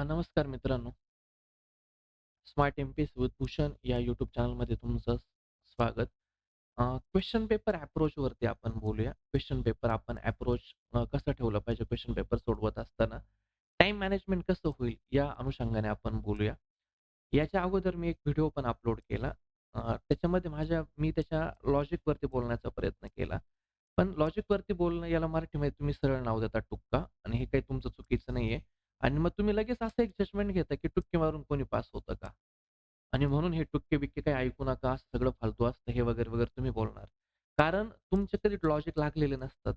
नमस्कार मित्रांनो. Smart M-P-S with Bhushan या यूट्यूब चॅनलमध्ये तुमचं स्वागत. क्वेश्चन पेपर अप्रोचवरती आपण बोलूया. क्वेश्चन पेपर आपण अप्रोच कसं ठेवलं पाहिजे क्वेश्चन पेपर सोडवत असताना. टाईम मॅनेजमेंट कसं होईल या अनुषंगाने आपण बोलूया. याच्या अगोदर मी एक व्हिडिओ पण अपलोड केला. त्याच्यामध्ये मी त्याच्या लॉजिकवरती बोलण्याचा प्रयत्न केला. पण लॉजिकवरती बोलणं याला मराठीमध्ये तुम्ही सरळ नाव देता टुक्का आणि हे काही तुमचं चुकीचं नाहीये. आणि मग तुम्ही लगेच असं एक जजमेंट घेता, की टुक्के मारून कोणी पास होतं का? आणि म्हणून हे टुक्के-बिक्के काही ऐकू नका, असं सगळं फालतू असतं हे वगैरे तुम्ही बोलणार. कारण तुमचे कधी लॉजिक लागलेले नसतात.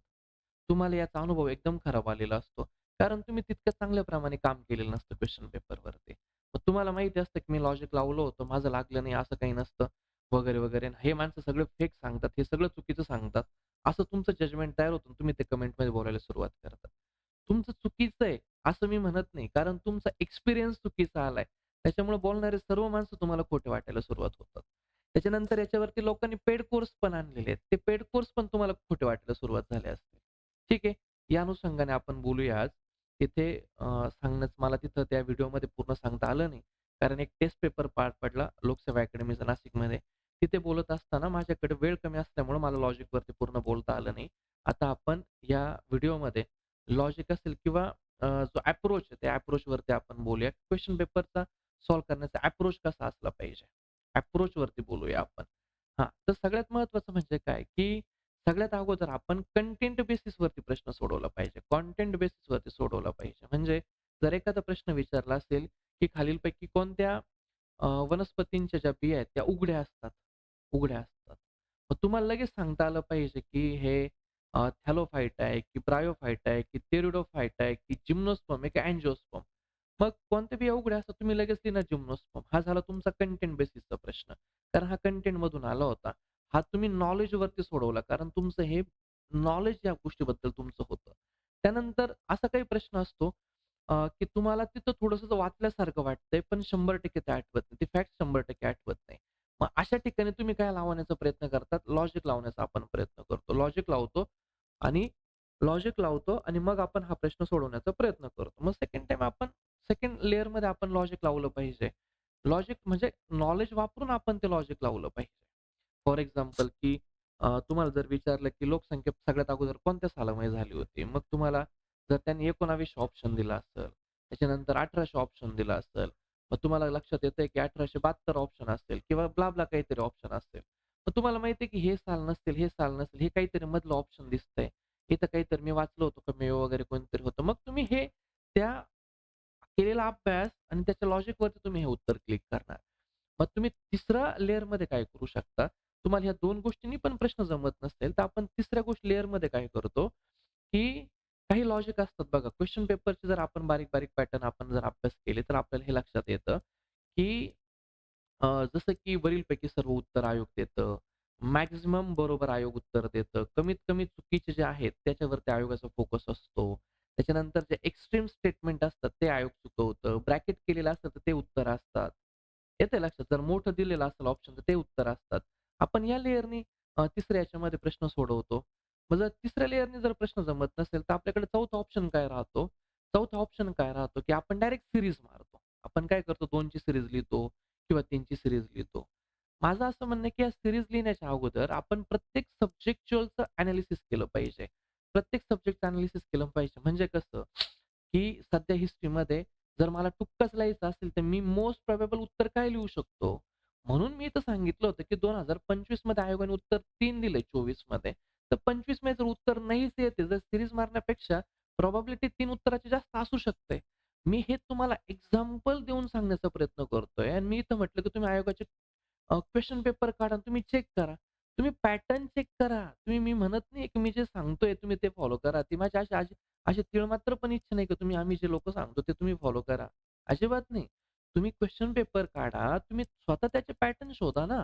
तुम्हाला याचा अनुभव एकदम खराब आलेला असतो. कारण तुम्ही तितक्या चांगल्या प्रमाणे काम केलेलं नसतं क्वेश्चन पेपरवरती. मग तुम्हाला माहिती असतं, की मी लॉजिक लावलं होतं, माझं लागलं नाही, असं काही नसतं वगैरे. हे माणसं सगळं फेक सांगतात, हे सगळं चुकीचं सांगतात. असं तुमचं जजमेंट तयार होतं तुम्ही ते कमेंटमध्ये बोलायला सुरुवात करता. तुमचं चुकीचं आहे असं मी म्हणत नाही. कारण तुमचा एक्सपिरियन्स चुकीचा आलाय. त्याच्यामुळे बोलणारे सर्व माणसं तुम्हाला खोटे वाटायला सुरुवात होतात. त्याच्यानंतर याच्यावरती लोकांनी पेड कोर्स पण आणलेले आहेत. ते पेड कोर्स पण तुम्हाला खोटे वाटायला सुरुवात झाले असतील. ठीक आहे. या अनुषंगाने आपण बोलूया आज. तिथे सांगणंच मला तिथं त्या व्हिडिओमध्ये पूर्ण सांगता आलं नाही. कारण एक टेस्ट पेपर पार पडला लोकसेवा अकॅडमीचा नाशिकमध्ये. तिथे बोलत असताना माझ्याकडे वेळ कमी असल्यामुळे मला लॉजिकवरती पूर्ण बोलता आलं नाही. आता आपण या व्हिडिओमध्ये लॉजिक असेल किंवा जो अप्रोच आहे त्या अप्रोचवरती आपण बोलूया. क्वेशन पेपरचा सॉल्व्ह करण्याचा अप्रोच कसा असला पाहिजे? अप्रोचवरती बोलूया आपण. हां, तर सगळ्यात महत्त्वाचं म्हणजे काय, की सगळ्यात अगोदर आपण कंटेंट बेसिसवरती प्रश्न सोडवला पाहिजे. कंटेंट बेसिसवरती सोडवला पाहिजे. म्हणजे जर एखादा प्रश्न विचारला असेल, की खालीलपैकी कोणत्या वनस्पतींच्या ज्या बिया आहेत त्या उघड्या असतात. उघड्या असतात. मग तुम्हाला लगेच सांगता आलं पाहिजे, की हे थॅलोफाइट आहे, की ब्रायोफाइट आहे, की टेरिडोफाइट आहे, की जिम्नोस्पर्म आहे, की अँजिओस्पर्म. मग कोणत्या बिया उघड्या असतात तुम्ही लगेच लिहिणार जिम्नोस्पर्म. हा झाला तुमचा कंटेंट बेसिसचा प्रश्न. कारण हा कंटेंटमधून आला होता. हा तुम्ही नॉलेजवरती सोडवला. कारण तुमचं हे नॉलेज या गोष्टीबद्दल तुमचं होतं. त्यानंतर असा काही प्रश्न असतो की तुम्हाला तिथं थोडंसं वाचल्यासारखं वाटतंय, पण 100% ते आठवत नाही. ती फॅक्ट 100% आठवत नाही. मग अशा ठिकाणी तुम्ही काय लावण्याचा प्रयत्न करतात? लॉजिक लावण्याचा आपण प्रयत्न करतो. आणि लॉजिक लावतो आणि मग आपण हा प्रश्न सोडवण्याचा प्रयत्न करतो. मग सेकंड लेयरमध्ये आपण लॉजिक लावलं पाहिजे. लॉजिक म्हणजे नॉलेज वापरून आपण ते लॉजिक लावलं पाहिजे. फॉर एक्झाम्पल की तुम्हाला जर विचारलं की लोकसंख्या सगळ्यात अगोदर कोणत्या सालामध्ये झाली होती? मग तुम्हाला जर त्यांनी 1900 ऑप्शन दिला असेल, त्याच्यानंतर 1800 ऑप्शन दिला असेल, मग तुम्हाला लक्षात येतंय की 1872 ऑप्शन असेल किंवा ब्ला काहीतरी ऑप्शन असेल. मग तुम्हाला माहिती आहे की हे साल नसतील, हे साल नसेल, हे काहीतरी मधलं ऑप्शन दिसतंय. इथं काहीतरी मी वाचलं होतं का मेयो वगैरे कोणतरी होतं. मग तुम्ही हे त्या केलेला अभ्यास आणि त्याच्या लॉजिकवरती तुम्ही हे उत्तर क्लिक करणार. मग तुम्ही तिसऱ्या लेयरमध्ये काय करू शकता, तुम्हाला ह्या 2 गोष्टींनी पण प्रश्न जमत नसतील, तर आपण तिसऱ्या लेयरमध्ये काय करतो, की काही लॉजिक असतात बघा. क्वेशन पेपरचे जर आपण बारीक-बारीक पॅटर्न आपण जर अभ्यास केले, तर आपल्याला हे लक्षात येतं, की जसं की वरीलपैकी सर्व उत्तर आयोग देतं. मॅक्सिमम बरोबर आयोग उत्तर देतं. कमीत कमी चुकीचे जे आहेत त्याच्यावरती आयोगाचा फोकस असतो. त्याच्यानंतर जे एक्स्ट्रीम स्टेटमेंट असतात ते आयोग चुकवतं. ब्रॅकेट केलेलं असतं तर ते उत्तर असतात. येतंय लक्षात? जर मोठं दिलेलं असेल ऑप्शन तर ते उत्तर असतात. आपण या लेयरनी तिसऱ्या याच्यामध्ये प्रश्न सोडवतो. मग जर तिसऱ्या लेयरनी जर प्रश्न जमत नसेल तर आपल्याकडे चौथा ऑप्शन काय राहतो? चौथा ऑप्शन काय राहतो, की आपण डायरेक्ट सीरीज मारतो. आपण काय करतो 2 ची सीरीज लिहितो किंवा 3 ची सीरीज लिहितो. माझं असं म्हणणं आहे, की या सीरीज लिहिण्याच्या अगोदर आपण प्रत्येक सब्जेक्च्युअलचं एनालिसिस केलं पाहिजे. प्रत्येक सब्जेक्टचं एनालिसिस केलं पाहिजे. म्हणजे कसं, की सध्या हिस्ट्रीमध्ये जर मला टुक्काच लिहायचा असेल, तर मी मोस्ट प्रोबेबल उत्तर काय लिहू शकतो? म्हणून मी इथं सांगितलं होतं, की 2025 मध्ये आयोगाने उत्तर 3 दिलंय 24 मध्ये. तर 25 मध्ये जर उत्तर नाहीच येते, जर सीरीज मारण्यापेक्षा प्रोबॅबिलिटी 3 उत्तराची जास्त असू शकते. मी हे तुम्हाला एक्झाम्पल देऊन सांगण्याचा प्रयत्न करतोय आणि मी इथं म्हटलं, की तुम्ही आयोगाचे क्वेशन पेपर काढा तुम्ही चेक करा. तुम्ही पॅटर्न चेक करा. मी म्हणत नाही, की मी जे सांगतोय तुम्ही ते फॉलो करा. ती माझी अशी अशी अशी तीळमात्र पण इच्छा नाही, की आम्ही जे लोकं सांगतो ते तुम्ही फॉलो करा. अजिबात नाही. तुम्ही क्वेशन पेपर काढा. तुम्ही स्वतः त्याचे पॅटर्न शोधा ना.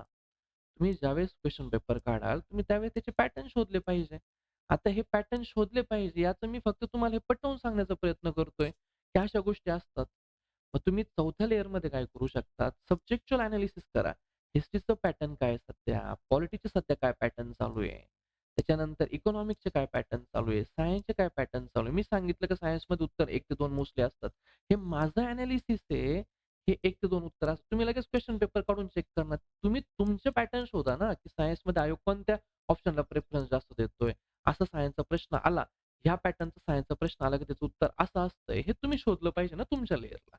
तुम्ही ज्यावेळेस क्वेशन पेपर काढाल, तुम्ही त्यावेळेस त्याचे पॅटर्न शोधले पाहिजे. आता हे पॅटर्न शोधले पाहिजे याचं मी फक्त तुम्हाला हे पटवून सांगण्याचा प्रयत्न करतोय, की अशा गोष्टी असतात. मग तुम्ही चौथ्या लेयरमध्ये काय करू शकता, सब्जेक्च्युअल एनालिसिस करा. हिस्ट्रीचं पॅटर्न काय आहे सध्या? पॉलिटीचे सध्या काय पॅटर्न चालू आहे? त्याच्यानंतर इकॉनॉमिक्सचे काय पॅटर्न चालू आहे, सायन्सचे काय पॅटर्न चालू आहे. मी सांगितलं की सायन्समध्ये उत्तर 1 ते 2 मोस्टली असतात. हे माझं एनालिसिस आहे. हे 1 ते 2 उत्तर असतात. तुम्ही लगेच क्वेश्चन पेपर काढून चेक करणार. तुम्ही तुमचे पॅटर्न शोधा ना, की सायन्समध्ये आयोग कोणत्या ऑप्शनला प्रेफरन्स जास्त देतोय. असा सायन्सचा प्रश्न आला, ह्या पॅटर्नचा सायन्सचा प्रश्न आला, की त्याचं उत्तर असं असतंय. हे तुम्ही शोधलं पाहिजे ना तुमच्या लेयरला.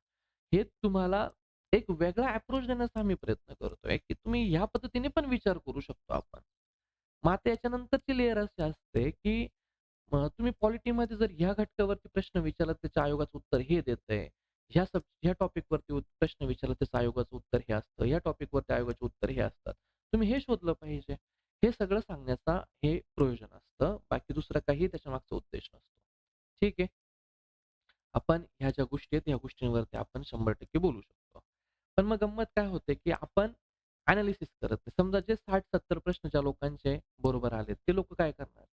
हे तुम्हाला एक वेगळा अप्रोच देण्याचा आम्ही प्रयत्न करतोय, की तुम्ही ह्या पद्धतीने पण विचार करू शकतो आपण. मग आता याच्यानंतरची लेयर अशी असते, की तुम्ही पॉलिटीमध्ये जर ह्या घटकावरती प्रश्न विचारला त्याच्या आयोगाचं उत्तर हे देतंय. ह्या टॉपिकवरती प्रश्न विचारला त्याचं आयोगाचं उत्तर हे असतं. ह्या टॉपिकवरती आयोगाचे उत्तर हे असतात. तुम्ही हे शोधलं पाहिजे. हे सगळं सांगण्याचा हे प्रयोजन असतं. बाकी दुसरा काही त्याच्यामागचा उद्देश नसतो. ठीक आहे. आपण ह्या ज्या गोष्टी आहेत, ह्या गोष्टींवरती आपण 100% बोलू शकतो. पण मग गंमत काय होते, की आपण एनालिसिस करत नाही. समजा जे 60-70 प्रश्न ज्या लोकांचे बरोबर आलेत, ते लोकं काय करणार?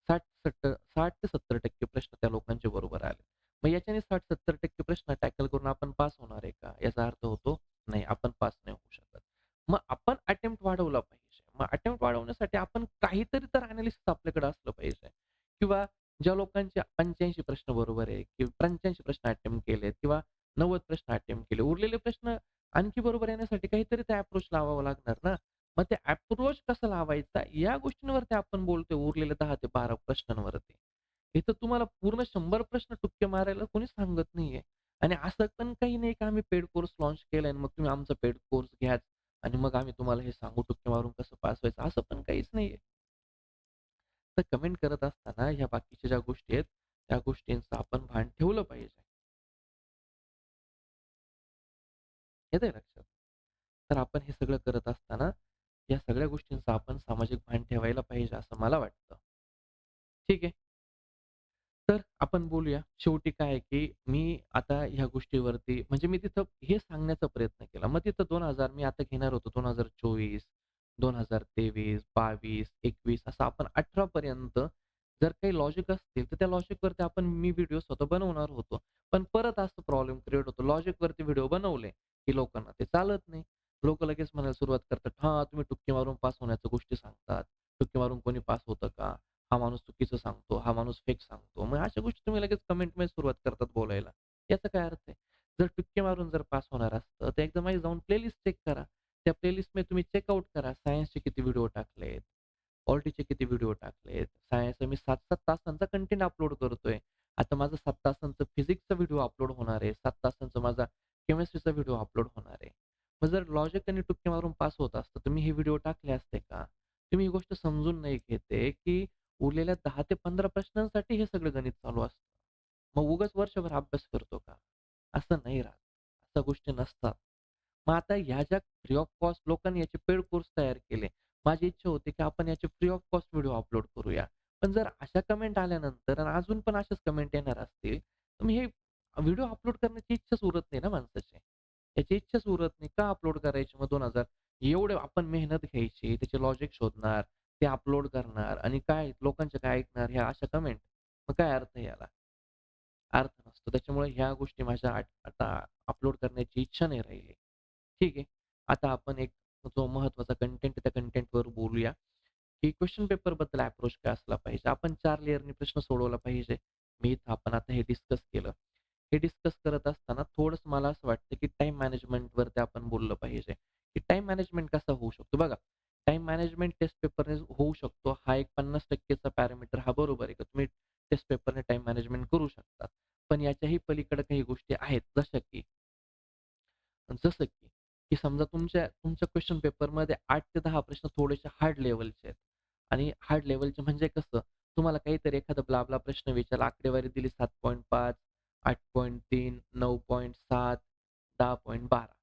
60 ते 70% प्रश्न त्या लोकांचे बरोबर आले. मग याच्याने 60-70% प्रश्न टॅकल करून आपण पास होणार आहे का? याचा अर्थ होतो, नाही आपण पास नाही होऊ शकत. मग आपण अटेम्प्ट वाढवला पाहिजे. मग अटेम्प्ट वाढवण्यासाठी आपण काहीतरी तर एनालिसिस आपल्याकडे असलं पाहिजे किंवा ज्या लोकांचे 85 प्रश्न बरोबर आहे किंवा 85 प्रश्न अटेम्प्ट केलेत किंवा 90 प्रश्न अटेम्प्ट केले. उरलेले प्रश्न आणखी बरोबर येण्यासाठी काहीतरी ते अप्रोच लावावा लागणार ना. मग ते अप्रोच कसा लावायचा या गोष्टींवरती आपण बोलतोय उरलेले 10 ते 12 प्रश्नांवरती. इथं तुम्हाला पूर्ण 100 प्रश्न टुक्के मारायला कोणी सांगत नाहीये. आणि असं पण काही नाही की आम्ही पेड कोर्स लॉन्च केलाय आणि मग तुम्ही आमचा पेड कोर्स घ्याच आणि मग आम्ही तुम्हाला हे सांगू टुक्के मारून कसं पास व्हायचं असं पण काहीच नाहीये. तर कमेंट करत असताना ह्या बाकीच्या ज्या गोष्टी आहेत, त्या गोष्टींचं आपण भान ठेवलं पाहिजे. येतंय लक्षात? तर आपण हे सगळं करत असताना, या सगळ्या गोष्टींचं आपण सामाजिक भान ठेवायला पाहिजे असं मला वाटतं. ठीक आहे. तर आपण बोलूया. शेवटी काय आहे, की मी आता ह्या गोष्टीवरती म्हणजे मी तिथं हे सांगण्याचा प्रयत्न केला. मग तिथं 2000 मी आता घेणार होतो 2024, 2023, 22, 21 असं आपण 18 पर्यंत जर काही लॉजिक असतील, तर त्या लॉजिकवरती मी व्हिडिओ स्वतः बनवणार होतो. पण परत असं प्रॉब्लेम क्रिएट होतो. लॉजिकवरती व्हिडिओ बनवले, की लोकांना ते चालत नाही. लोकं लगेच म्हणायला सुरुवात करतात, "हां, तुम्ही टुक्के मारून पास होण्याच्या गोष्टी सांगतात. टुक्के मारून कोणी पास होतं का? हा माणूस चुकीचं सांगतो, हा माणूस फेक सांगतो." मग अशा गोष्टी तुम्ही लगेच कमेंटमध्ये सुरुवात करतात बोलायला. याचा काय अर्थ आहे? जर टुक्के मारून जर पास होणार असतं, तर एकदा माझी जाऊन प्लेलिस्ट चेक करा. त्या प्लेलिस्टमध्ये तुम्ही चेकआउट करा. सायन्सचे किती व्हिडिओ टाकलेत, पॉलिटीचे किती व्हिडिओ टाकलेत. सायन्सचा मी 7-7 तासांचा कंटेंट अपलोड करतोय. आता माझं 7 तासांचं फिजिक्सचा व्हिडिओ अपलोड होणार आहे. 7 तासांचा माझा केमिस्ट्रीचा व्हिडिओ अपलोड होणार आहे. मग जर लॉजिक आणि टुक्के मारून पास होत असतं, तर मी हे व्हिडिओ टाकले असते का? तुम्ही ही गोष्ट समजून नाही घेते, की उरलेल्या 10 ते 15 प्रश्नांसाठी हे सगळं गणित चालू असतं. मग उगाच वर्षभर अभ्यास करतो का? असं नाही राहत. अशा गोष्टी नसतात. मग आता ह्या ज्या फ्री ऑफ कॉस्ट लोकांनी याचे पेड कोर्स तयार केले. माझी इच्छा होती, की आपण याचे free of cost video upload करूया. पण जर अशा कमेंट आल्यानंतर आणि अजून पण अशाच कमेंट येणार असतील, तर मी हे व्हिडिओ अपलोड करण्याची इच्छाच उरत नाही ना माणसाची. याची इच्छाच उरत नाही. का अपलोड करायची मग 2000 एवढे आपण मेहनत घ्यायची, त्याचे लॉजिक शोधणार, ते अपलोड करणार आणि काय लोकांचे काय ऐकणार ह्या अशा कमेंट. मग काय अर्थ आहे याला? अर्थ नसतो. त्याच्यामुळे ह्या गोष्टी माझ्या आता अपलोड करण्याची इच्छा नाही राहिली. ठीक आहे. आता आपण एक जो महत्त्वाचा कंटेंट त्या कंटेंटवर बोलूया, की क्वेशन पेपरबद्दल अप्रोच काय असला पाहिजे. आपण 4 लेयरनी प्रश्न सोडवला पाहिजे. आपण आता हे डिस्कस केलं. हे डिस्कस करत असताना थोडंसं मला असं वाटतं, की टाईम मॅनेजमेंटवरती आपण बोललं पाहिजे, की टाईम मॅनेजमेंट कसा होऊ शकतो. बघा, टाईम मॅनेजमेंट टेस्ट पेपरने होऊ शकतो. हा एक 50% चा पॅरामीटर हा बरोबर आहे, की तुम्ही टेस्ट पेपरने टाईम मॅनेजमेंट करू शकता. पण याच्याही पलीकडे काही गोष्टी आहेत, जसं की समजा तुमच्या क्वेशन पेपरमध्ये 8 ते 10 प्रश्न थोडेसे हार्ड लेव्हलचे आहेत आणि हार्ड लेव्हलचे म्हणजे कसं, तुम्हाला काहीतरी एखादा ब्ला प्रश्न विचारला, आकडेवारी दिली 7.5, 8.3, 9.7, 10.12.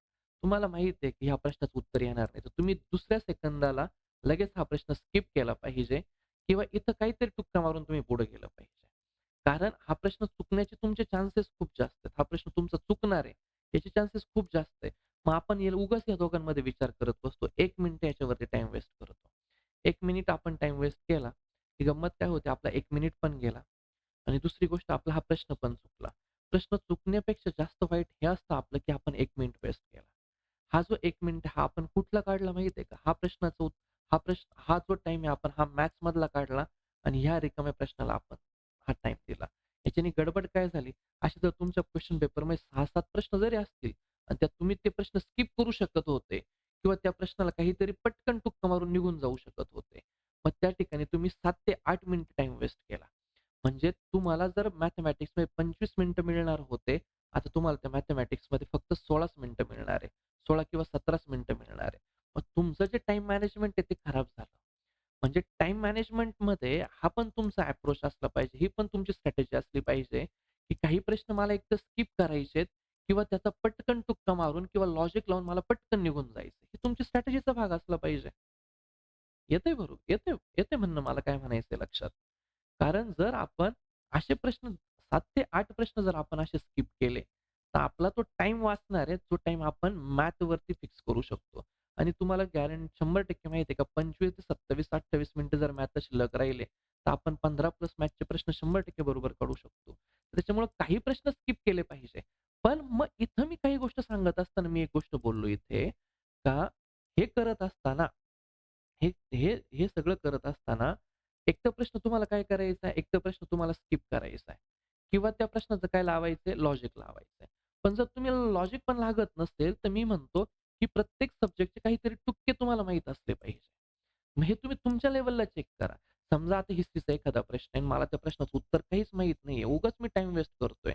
तुम्हाला माहीत आहे, की ह्या प्रश्नाचं उत्तर येणार नाही. तर तुम्ही दुसऱ्या सेकंदाला लगेच हा प्रश्न स्किप केला पाहिजे किंवा इथं काहीतरी टुक्का मारून तुम्ही पुढे गेलं पाहिजे. कारण हा प्रश्न चुकण्याचे तुमचे चान्सेस खूप जास्त आहेत. हा प्रश्न तुमचा चुकणार आहे, याचे चान्सेस खूप जास्त आहेत. मग आपण उगाच या दोघांमध्ये विचार करत बसतो. 1 मिनिट याच्यावरती टाईम वेस्ट करतो. 1 मिनिट आपण टाईम वेस्ट केला, की गंमत काय होते आपला 1 मिनिट पण गेला आणि दुसरी गोष्ट आपला हा प्रश्न पण चुकला. प्रश्न चुकण्यापेक्षा जास्त वाईट हे असतं आपलं, की आपण 1 मिनिट वेस्ट केला. हा जो 1 मिनिट आपण कुठला काढला माहिती आहे का? हा जो टाईम आहे आपण हा मॅथ्समधला काढला आणि ह्या रिकाम्या प्रश्नाला आपण हा टाईम दिला. याच्याने गडबड काय झाली, असे जर तुमच्या क्वेश्चन पेपरमध्ये 6-7 प्रश्न जरी असतील आणि त्यात तुम्ही ते प्रश्न स्किप करू शकत होते किंवा त्या प्रश्नाला काहीतरी पटकन टुक्का मारून निघून जाऊ शकत होते. मग त्या ठिकाणी तुम्ही 7 ते 8 मिनिट टाईम वेस्ट केला. म्हणजे तुम्हाला जर मॅथेमॅटिक्समध्ये 25 मिनिटं मिळणार होते, आता तुम्हाला त्या मॅथेमॅटिक्समध्ये फक्त 16च मिनिटं मिळणार आहे. 16 किंवा 17च मिनिटं मिळणार आहे. मग तुमचं जे टाईम मॅनेजमेंट आहे ते खराब झालं. म्हणजे टाईम मॅनेजमेंटमध्ये हा पण तुमचा अप्रोच असला पाहिजे. ही पण तुमची स्ट्रॅटेजी असली पाहिजे, की काही प्रश्न मला एकतर स्किप करायचेत किंवा त्याचा पटकन टुक्का मारून किंवा लॉजिक लावून मला पटकन निघून जायचं. ही तुमची स्ट्रॅटेजीचा भाग असला पाहिजे. येतंय येतंय म्हणणं मला काय म्हणायचंय लक्षात. कारण जर आपण असे प्रश्न 7 ते 8 प्रश्न जर आपण असे स्किप केले, तर आपला तो टाईम वाचणार आहे. तो टाईम आपण मॅथवरती फिक्स करू शकतो. आणि तुम्हाला 100% माहिती आहे का 25 ते 27-28 मिनिटं जर मॅथला शिल्लक राहिले, तर आपण 15 प्लस मॅथ्सचे प्रश्न 100% बरोबर काढू शकतो. त्याच्यामुळे काही प्रश्न स्किप केले पाहिजे. पण मग इथं मी काही गोष्ट सांगत असताना मी एक गोष्ट बोललो इथे, का हे करत असताना हे हे हे सगळं करत असताना, एक तर प्रश्न तुम्हाला काय करायचा आहे, एक तर प्रश्न तुम्हाला स्किप करायचा आहे किंवा त्या प्रश्नाचं काय लावायचंय, लॉजिक लावायचंय. पण जर तुम्हाला लॉजिक पण लागत नसेल, तर मी म्हणतो, की प्रत्येक सब्जेक्टचे काहीतरी तुक्के तुम्हाला माहीत असले पाहिजे. मग हे तुम्ही तुमच्या लेव्हलला चेक करा. समजा आता हिस्ट्रीचा एखादा प्रश्न आहे आणि मला त्या प्रश्नाचं उत्तर काहीच माहीत नाहीये. उगाच मी टाईम वेस्ट करतोय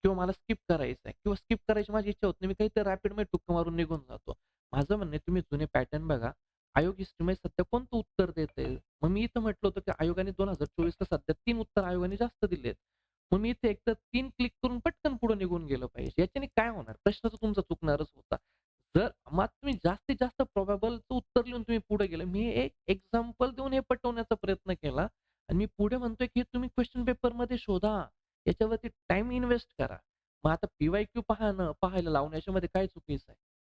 किंवा मला स्किप करायचं आहे किंवा स्किप करायची माझी इच्छा होत नाही. मी काहीतरी रॅपिडमध्ये टुक्का मारून निघून जातो. माझं म्हणणं आहे तुम्ही जुने पॅटर्न बघा. आयोग हिस्ट्रीमध्ये सध्या कोणतं उत्तर देतंय? मग मी इथं म्हटलं होतं, की आयोगाने 2024ला सध्या 3 उत्तर आयोगाने जास्त दिलेत. मग मी इथे एकतर 3 क्लिक करून पटकन पुढे निघून गेलं पाहिजे. याच्याने काय होणार? प्रश्न तर तुमचा चुकणारच होता. जर मग तुम्ही जास्तीत जास्त प्रोबॅबलचं उत्तर लिहून तुम्ही पुढे गेले. मी एक एक्झाम्पल देऊन हे पटवण्याचा प्रयत्न केला आणि मी पुढे म्हणतोय, की तुम्ही क्वेश्चन पेपरमध्ये शोधा. याच्यावरती टाईम इन्व्हेस्ट करा. मग आता पी-वाय-क्यू पाहायला लावणं याच्यामध्ये काय चुकीचं आहे?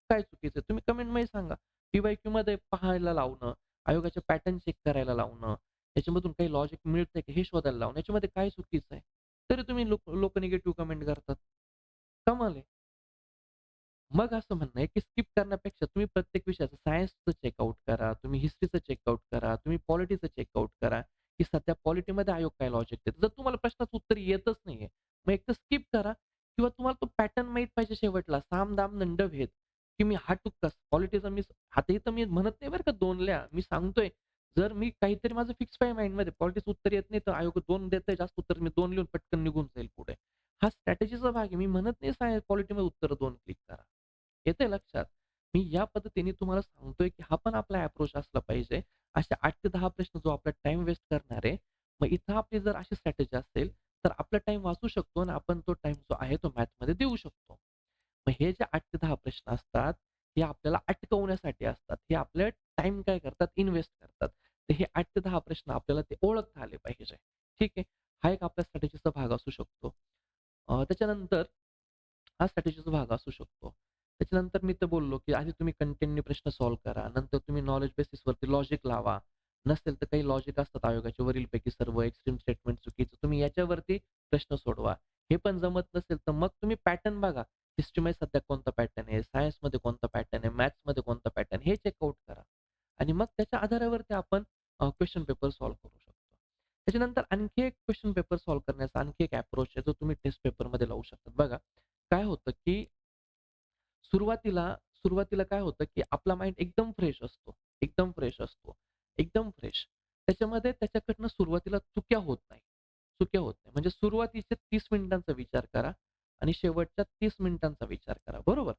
काय चुकीचं आहे? तुम्ही कमेंटमध्ये सांगा. पी-वाय-क्यूमध्ये पाहायला लावणं, आयोगाचे पॅटर्न चेक करायला लावणं, त्याच्यामधून काही लॉजिक मिळतंय का हे शोधायला लावणं, याच्यामध्ये काय चुकीचं आहे? तरी तुम्ही लोकं निगेटिव्ह कमेंट करतात. कमाल आहे. मग असं म्हणणं आहे, की स्किप करण्यापेक्षा तुम्ही प्रत्येक विषयाचं सायन्सचं चेकआउट करा, तुम्ही हिस्ट्रीचं चेकआउट करा, तुम्ही पॉलिटीचं चेकआउट करा, की सध्या पॉलिटीमध्ये आयोग काय लॉजिक देतो. जर तुम्हाला प्रश्नाचं उत्तर येतच नाहीये, मग एकतर स्किप करा किंवा तुम्हाला तो पॅटर्न माहीत पाहिजे शेवटला. साम, दाम, दंडभेद, की मी हा टुक्का पॉलिटीचा मी आता इथं मी म्हणत नाही बरं का 2 लिहा. मी सांगतोय जर मी काहीतरी माझं फिक्स आहे माइंडमध्ये पॉलिटिक्स उत्तर येत नाही, तर आयोग 2 देतंय जास्त उत्तर मी 2 लिहून पटकन निघून जाईल पुढे. हा स्ट्रॅटेजीचा भाग आहे. मी म्हणत नाही पॉलिटीमध्ये उत्तर 2 क्लिक करा. येतंय लक्षात? मी या पद्धतीने तुम्हाला सांगतोय, की हा पण आपला अप्रोच असला पाहिजे. असे 8 ते 10 प्रश्न जो आपला टाईम वेस्ट करणार आहे. मग इथं आपली जर अशी स्ट्रॅटेजी असेल, तर आपला टाईम वाचू शकतो आणि आपण तो टाईम जो आहे तो मॅथ्समध्ये देऊ शकतो. मग हे जे 8 ते 10 प्रश्न असतात, हे आपल्याला अटकवण्यासाठी असतात. हे आपलं टाईम काय करतात, इन्व्हेस्ट करतात. तर हे 8 ते 10 प्रश्न आपल्याला ते ओळखता आले पाहिजे. ठीक आहे. हा एक आपल्या स्ट्रॅटेजीचा भाग असू शकतो. त्याच्यानंतर हा स्ट्रॅटेजीचा भाग असू शकतो. त्याच्यानंतर मी तर बोललो, की आधी तुम्ही कंटेंटने प्रश्न सॉल्व्ह करा. नंतर तुम्ही नॉलेज बेसिसवरती लॉजिक लावा. नसेल तर काही लॉजिक असतात आयोगाचे वरीलपैकी सर्व एक्स्ट्रीम स्टेटमेंट चुकीचं. तुम्ही याच्यावरती प्रश्न सोडवा. हे पण जमत नसेल तर मग तुम्ही पॅटर्न बघा. हिस्ट्रीमध्ये सध्या कोणता पॅटर्न आहे, सायन्समध्ये कोणता पॅटर्न आहे, मॅथ्समध्ये कोणता पॅटर्न हे चेकआउट करा. आणि मग त्याच्या आधारावरती आपण क्वेशन पेपर सॉल्व्ह करू शकतो. त्याच्यानंतर आणखी एक क्वेशन पेपर सॉल्व्ह करण्याचा आणखी एक अप्रोच आहे, जो तुम्ही टेस्ट पेपरमध्ये लावू शकता. बघा, काय होतं, की सुरुवातीला सुरुवातीला काय होतं, की आपला माइंड एकदम फ्रेश असतो. एकदम फ्रेश असतो. एकदम फ्रेश. त्याच्यामध्ये त्याच्याकडनं सुरुवातीला चुक्या होत नाही. चुक्या होत नाही. म्हणजे सुरुवातीच्या 30 मिनिटांचा विचार करा आणि शेवटच्या 30 मिनिटांचा विचार करा. बरोबर?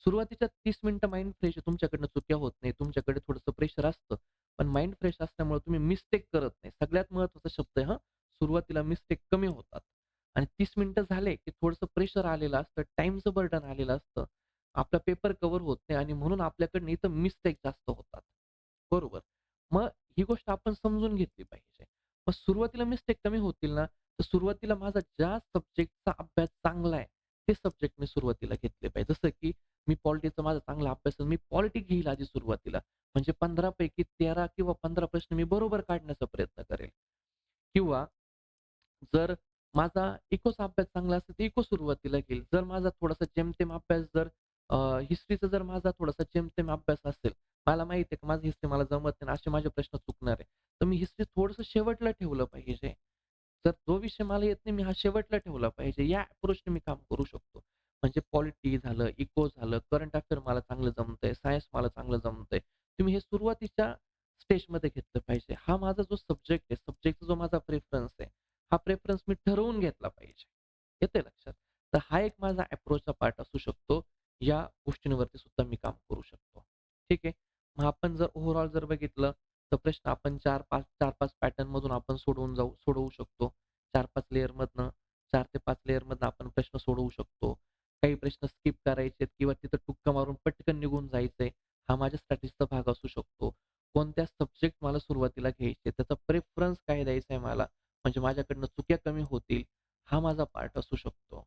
सुरुवातीच्या 30 मिनिटं माइंड फ्रेश आहे. तुमच्याकडनं चुक्या होत नाही. तुमच्याकडे थोडंसं प्रेशर असतं. पण माइंड फ्रेश असल्यामुळे तुम्ही मिस्टेक करत नाही. सगळ्यात महत्त्वाचा शब्द आहे सुरुवातीला मिस्टेक कमी होतात. आणि 30 मिनिटं झाले, की थोडंसं प्रेशर आलेलं असतं, टाईमचं बर्डन आलेलं असतं. आपला पेपर कव्हर होत नाही आणि म्हणून आपल्याकडनं इथं मिस्टेक जास्त होतात. बरोबर. मग ही गोष्ट आपण समजून घेतली पाहिजे. मग सुरुवातीला मिस्टेक कमी होतील ना, तर सुरुवातीला माझा ज्या सब्जेक्टचा अभ्यास चांगला आहे, ते सब्जेक्ट मी सुरुवातीला घेतले पाहिजे. जसं की मी पॉलिटिक्सचा माझा चांगला अभ्यास आहे, मी पॉलिटिक्स घेईल आधी सुरुवातीला. म्हणजे 15 पैकी 13 किंवा 15 प्रश्न मी बरोबर काढण्याचा प्रयत्न करेल. किंवा जर माझा इकोचा अभ्यास चांगला असेल, तर इको सुरुवातीला घेईल. जर माझा थोडासा जेमतेम अभ्यास जर हिस्ट्रीचा जर माझा थोडासा जेमतेम अभ्यास असेल, मला माहिती आहे की माझं हिस्ट्री मला जमत नाही आणि असे माझे प्रश्न चुकणार आहे. तर मी हिस्ट्री थोडंसं शेवटला ठेवलं पाहिजे. तर जो विषय मला येत नाही, मी हा शेवटला ठेवला पाहिजे. या अप्रोचने मी काम करू शकतो. म्हणजे पॉलिटी झालं, इको झालं, करंट अफेअर मला चांगलं जमतंय, सायन्स मला चांगलं जमतंय. तुम्ही हे सुरुवातीच्या स्टेजमध्ये घेतलं पाहिजे. हा माझा जो सब्जेक्ट आहे, सब्जेक्टचा जो माझा प्रेफरन्स आहे, हा प्रेफरन्स मी ठरवून घेतला पाहिजे. येतंय लक्षात? तर हा एक माझा अप्रोचचा पार्ट असू शकतो. या गोष्टींवरती सुद्धा मी काम करू शकतो. ठीक आहे. मग आपण जर ओव्हरऑल जर बघितलं, तर प्रश्न आपण 4-5 पॅटर्नमधून आपण सोडवू शकतो. 4-5 लेयरमधनं 4 ते 5 लेयरमधनं आपण प्रश्न सोडवू शकतो. काही प्रश्न स्किप करायचेत किंवा तिथं टुक्का मारून पटकन निघून जायचंय. हा माझ्या स्ट्रॅटेजीचा भाग असू शकतो. कोणत्या सब्जेक्ट मला सुरुवातीला घ्यायचे, त्याचा प्रेफरन्स काय द्यायचा आहे मला, म्हणजे माझ्याकडनं चुक्या कमी होतील, हा माझा पार्ट असू शकतो.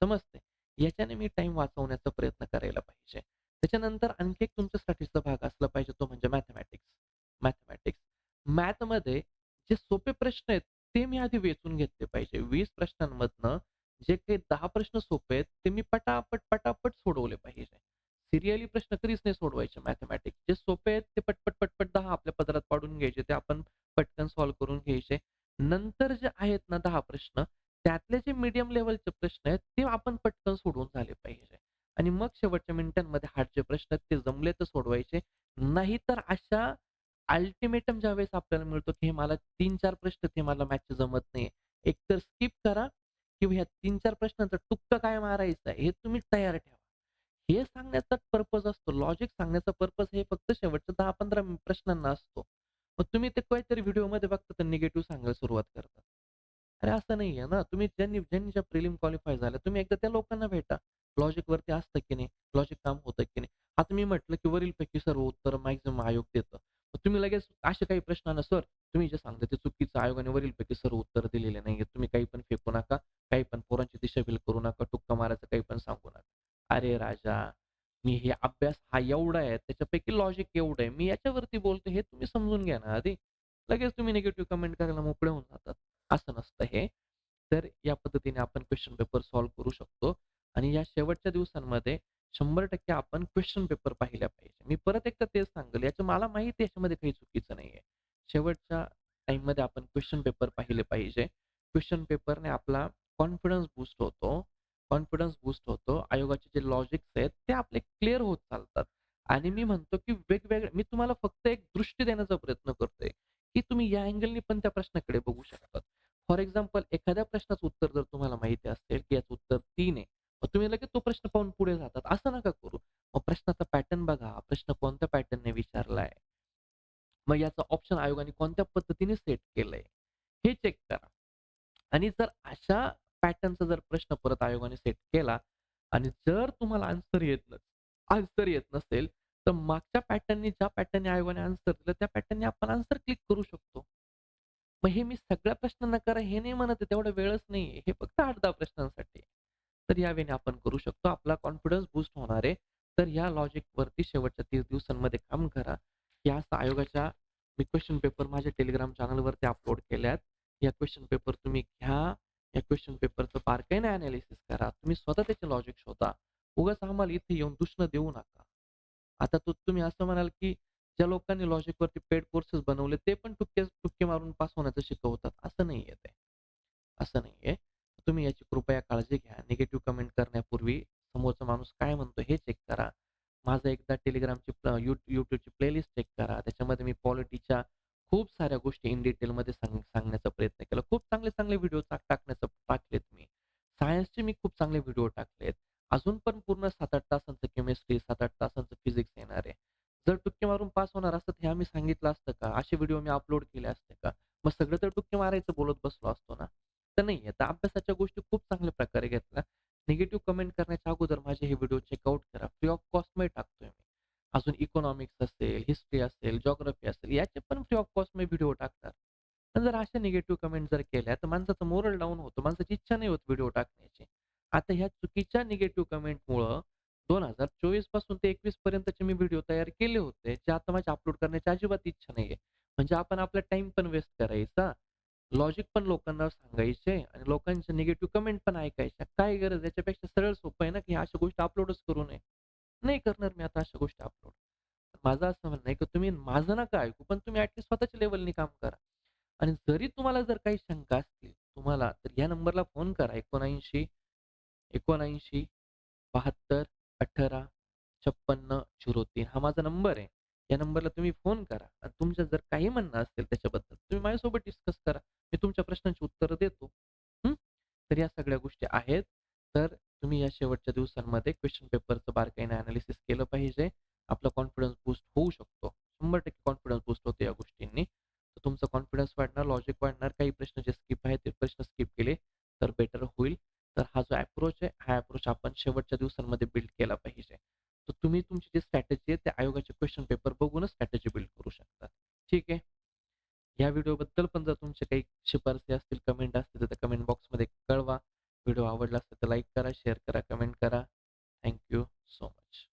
समजतंय? याच्याने मी टाईम वाचवण्याचा प्रयत्न करायला पाहिजे. त्याच्यानंतर आणखी एक तुमच्या स्ट्रॅटेजीचा भाग असला पाहिजे तो म्हणजे मॅथेमॅटिक्स. मॅथेमॅटिक्स. मॅथमध्ये जे सोपे प्रश्न आहेत, ते मी आधी वेचून घेतले पाहिजे. 20 प्रश्नांमधनं जे काही 10 प्रश्न सोपे आहेत, ते मी पटापट सोडवले पाहिजे. सिरियली प्रश्न कधीच नाही सोडवायचे मॅथेमॅटिक्स. जे सोपे आहेत ते पटपट 10 आपल्या पदरात पाडून घ्यायचे. ते आपण पटकन सॉल्व्ह करून घ्यायचे. नंतर जे आहेत ना 10 प्रश्न, त्यातले जे मीडियम लेव्हलचे प्रश्न आहेत, ते आपण पटकन सोडवून झाले पाहिजे. आणि मग शेवटच्या मिनिटांमध्ये हार्डचे प्रश्न आहेत, ते जमले तर सोडवायचे. नाहीतर अशा अल्टिमेटम ज्यावेळेस आपल्याला मिळतो, की हे मला 3-4 प्रश्न ते मला मॅथचे जमत नाहीये. एकतर स्किप करा किंवा ह्या 3-4 प्रश्नांचा टुक्का काय मारायचा आहे, हे तुम्ही तयार ठेवा. हे सांगण्याचा पर्पज असतो. लॉजिक सांगण्याचा पर्पज हे फक्त शेवटच्या 10-15 प्रश्नांना असतो. मग तुम्ही ते काहीतरी व्हिडिओमध्ये बघता तर निगेटिव्ह सांगायला सुरुवात करता. अरे असं नाहीये ना. तुम्ही ज्यांनी ज्यांनी ज्या प्रिलिम क्वालिफाय झाल्या, तुम्ही एकदा त्या लोकांना भेटा. लॉजिकवरती असतं की नाही, लॉजिक काम होतं की नाही. आता मी म्हटलं की वरीलपैकी सर्व उत्तरं मॅक्सिमम आयोग देतं. मग तुम्ही लगेच असे काही प्रश्न सर तुम्ही जे सांगता ते चुकीचं आयोगाने वरीलपैकी सर्व उत्तर दिलेले नाहीये. तुम्ही काही पण फेकू नका, काही पण पोरांची दिशाभूल करू नका, टुक्का मारायचं काही पण सांगू नका. अरे राजा, मी हे अभ्यास हा एवढा आहे, त्याच्यापैकी लॉजिक एवढं आहे. मी याच्यावरती बोलतो हे तुम्ही समजून घ्या ना आधी. लगेच तुम्ही निगेटिव्ह कमेंट करायला मोकळे होऊन जातात. असं नसतं हे. तर या पद्धतीने आपण क्वेशन पेपर सॉल्व्ह करू शकतो आणि या शेवटच्या दिवसांमध्ये 100% आपण क्वेशन पेपर पाहिल्या पाहिजे. मी परत एकदा तेच सांगेल, याचं मला माहिती आहे याच्यामध्ये काही चुकीचं नाहीये. शेवटच्या टाईममध्ये आपण क्वेशन पेपर पाहिले पाहिजे. क्वेशन पेपरने आपला कॉन्फिडन्स बूस्ट होतो. कॉन्फिडन्स बूस्ट होतो. आयोगाचे जे लॉजिक्स आहेत ते आपले क्लिअर होत चालतात आणि मी म्हणतो, की मी तुम्हाला फक्त एक दृष्टी देण्याचा प्रयत्न करतोय, की तुम्ही या अँगलनी पण त्या प्रश्नाकडे बघू शकता. फॉर एक्झाम्पल एखाद्या प्रश्नाचं उत्तर जर तुम्हाला माहिती असेल, की याचं उत्तर 3 आहे. मग तुम्ही लगेच तो प्रश्न पाहून पुढे जातात. असं नका करू. मग प्रश्नाचा पॅटर्न बघा. प्रश्न कोणत्या पॅटर्नने विचारलाय. मग याचा ऑप्शन आयोगाने कोणत्या पद्धतीने सेट केलंय, हे चेक करा. आणि जर अशा पॅटर्नचा जर प्रश्न परत आयोगाने सेट केला आणि जर तुम्हाला आन्सर येत नसेल, तर मागच्या पॅटर्ननी ज्या पॅटर्नने आयोगाने आन्सर दिलं, त्या पॅटर्नने आपण आन्सर क्लिक करू शकतो. मग हे मी सगळ्या प्रश्नांना करा हे नाही म्हणत आहे, तेवढा वेळच नाहीये. हे फक्त 8-10 प्रश्नांसाठी आहे. तर या वेळेने आपण करू शकतो. आपला कॉन्फिडन्स बूस्ट होणार आहे. तर या लॉजिकवरती शेवटच्या 30 दिवसांमध्ये काम करा. या असं आयोगाच्या मी क्वेशन पेपर माझ्या टेलिग्राम चॅनलवरती अपलोड केल्यात. या क्वेशन पेपर तुम्ही घ्या. या क्वेशन पेपरचं बारकाईने एनालिसिस करा. तुम्ही स्वतः त्याचे लॉजिक शोधा. उगाच आम्हाला इथे येऊन दुसणं देऊ नका. आता तुम्ही असं म्हणाल, की ज्या लोकांनी लॉजिकवरती पेड कोर्सेस बनवले, ते पण टुक्के मारून पास होण्याचं शिकवतात. असं नाहीये ते. असं नाहीये. तुम्ही याची कृपया काळजी घ्या. निगेटिव्ह कमेंट करण्यापूर्वी समोरचा माणूस काय म्हणतो हे चेक करा. माझं एकदा टेलिग्रामची YouTubeची प्लेलिस्ट चेक करा. त्याच्यामध्ये मी पॉलिटीच्या खूप साऱ्या गोष्टी इन डिटेलमध्ये सांगण्याचा प्रयत्न केला. खूप चांगले-चांगले व्हिडिओ टाकलेत मी. सायन्सचे मी खूप चांगले व्हिडिओ टाकलेत. अजून पण पूर्ण 7-8 तासांचं केमिस्ट्री, 7-8 तासांचं फिजिक्स येणार आहे. जर टुक्के मारून पास होणार असतं, हे आम्ही सांगितलं असतं का? असे व्हिडिओ मी अपलोड केले असते का? मग सगळं तर टुक्के मारायचं बोलत बसलो असतो ना. तर नाहीये. तर अभ्यासाच्या गोष्टी खूप चांगल्या प्रकारे घेतल्या. निगेटिव्ह कमेंट करण्याच्या अगोदर माझे हे व्हिडिओ चेकआउट करा. फ्री ऑफ कॉस्टमध्ये टाकतोय मी. अजून इकॉनॉमिक्स असेल, हिस्ट्री असेल, जिओग्राफी असेल, याचे पण free of cost me video टाकणार. पण जर अशा निगेटिव्ह कमेंट जर केल्या, तर माणसाचा मोरल डाऊन होतो. माणसाची इच्छा नाही होत व्हिडिओ टाकण्याची. आता ह्या चुकीच्या निगेटिव्ह कमेंटमुळं 2024 पासून ते 21 पर्यंतचे मी व्हिडिओ तयार केले होते, जे आता माझी अपलोड करण्याची अजिबात इच्छा नाहीये. म्हणजे आपण आपला टाईम पण वेस्ट करायचा, लॉजिक पण लोकांना सांगायचे आणि लोकांचे निगेटिव्ह कमेंट पण ऐकायच्या. काय गरज? याच्यापेक्षा सरळ सोपं आहे ना, की अशा गोष्टी अपलोडच करू नये. नाही करणार मी आता अशा गोष्टी अपलोड. माझं असं म्हणणं आहे, की तुम्ही माझं नका ऐकू, पण तुम्ही ॲट स्वतःच्या लेव्हलनी काम करा. आणि जरी तुम्हाला जर काही शंका असतील तुम्हाला, तर या नंबरला फोन करा 79 79 72 18 56 03 हा माझा नंबर आहे. या नंबरला तुम्ही फोन करा आणि तुमचं जर काही म्हणणं असेल त्याच्याबद्दल, तुम्ही माझ्यासोबत डिस्कस करा. मी तुमच्या प्रश्नांची उत्तरं देतो. हं. तर या सगळ्या गोष्टी आहेत. तर तुम्ही या शेवटच्या दिवसांमध्ये क्वेशन पेपरचं बारकाईने एनालिसिस केलं पाहिजे. आपला कॉन्फिडन्स बूस्ट होऊ शकतो. 100% कॉन्फिडन्स बूस्ट होतो या गोष्टींनी. तर तुमचा कॉन्फिडन्स वाढणार, लॉजिक वाढणार. काही प्रश्न जे स्किप आहेत, ते प्रश्न स्किप केले तर बेटर होईल. तर हा जो अप्रोच आहे, हा अप्रोच आपण शेवटच्या दिवसांमध्ये बिल्ड केला पाहिजे. तर तुम्ही तुमची जी स्ट्रॅटेजी आहे, त्या आयोगाचे क्वेशन पेपर बघूनच स्ट्रॅटेजी बिल्ड करू शकता. ठीक आहे. या व्हिडिओबद्दल पण जर तुमच्या काही शिफारसी असतील, कमेंट असतील, तर त्या कमेंट बॉक्समध्ये कळवा. व्हिडिओ आवडला असेल तर लाईक करा, शेअर करा, कमेंट करा. Thank you so much.